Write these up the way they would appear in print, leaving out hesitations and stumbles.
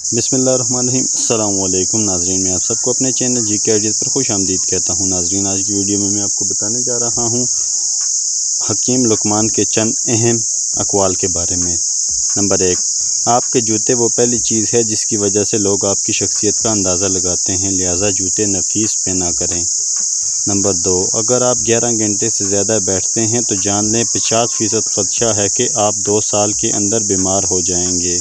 بسم اللہ الرحمن الرحیم۔ السلام علیکم ناظرین، میں آپ سب کو اپنے چینل جی کے ایڈیٹ پر خوش آمدید کہتا ہوں۔ ناظرین، آج کی ویڈیو میں آپ کو بتانے جا رہا ہوں حکیم لقمان کے چند اہم اقوال کے بارے میں۔ نمبر 1، آپ کے جوتے وہ پہلی چیز ہے جس کی وجہ سے لوگ آپ کی شخصیت کا اندازہ لگاتے ہیں، لہٰذا جوتے نفیس پہنا کریں۔ نمبر 2، اگر آپ 11 گھنٹے سے زیادہ بیٹھتے ہیں تو جان لیں 50% خدشہ ہے کہ آپ 2 سال کے اندر بیمار ہو جائیں گے۔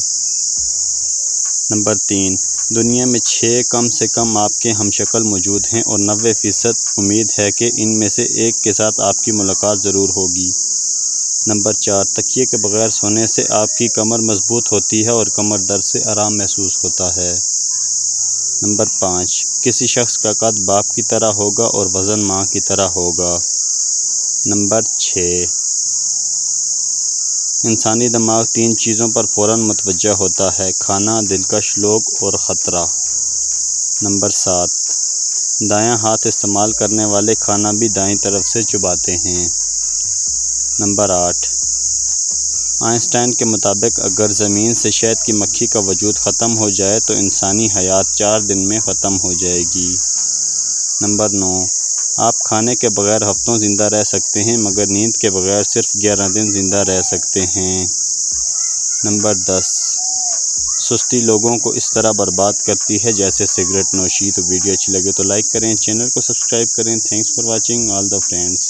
نمبر 3، دنیا میں 6 کم سے کم آپ کے ہم شکل موجود ہیں اور 90% امید ہے کہ ان میں سے ایک کے ساتھ آپ کی ملاقات ضرور ہوگی۔ نمبر 4، تکیے کے بغیر سونے سے آپ کی کمر مضبوط ہوتی ہے اور کمر درد سے آرام محسوس ہوتا ہے۔ نمبر 5، کسی شخص کا قد باپ کی طرح ہوگا اور وزن ماں کی طرح ہوگا۔ نمبر 6، انسانی دماغ 3 چیزوں پر فوراً متوجہ ہوتا ہے: کھانا، دلکش لوگ اور خطرہ۔ نمبر 7، دایاں ہاتھ استعمال کرنے والے کھانا بھی دائیں طرف سے چباتے ہیں۔ نمبر 8، آئنسٹائن کے مطابق اگر زمین سے شہد کی مکھی کا وجود ختم ہو جائے تو انسانی حیات 4 دن میں ختم ہو جائے گی۔ نمبر 9، آپ کھانے کے بغیر ہفتوں زندہ رہ سکتے ہیں مگر نیند کے بغیر صرف 11 دن زندہ رہ سکتے ہیں۔ نمبر 10، سستی لوگوں کو اس طرح برباد کرتی ہے جیسے سگریٹ نوشی۔ تو ویڈیو اچھی لگے تو لائک کریں، چینل کو سبسکرائب کریں۔ Thanks for watching all the friends.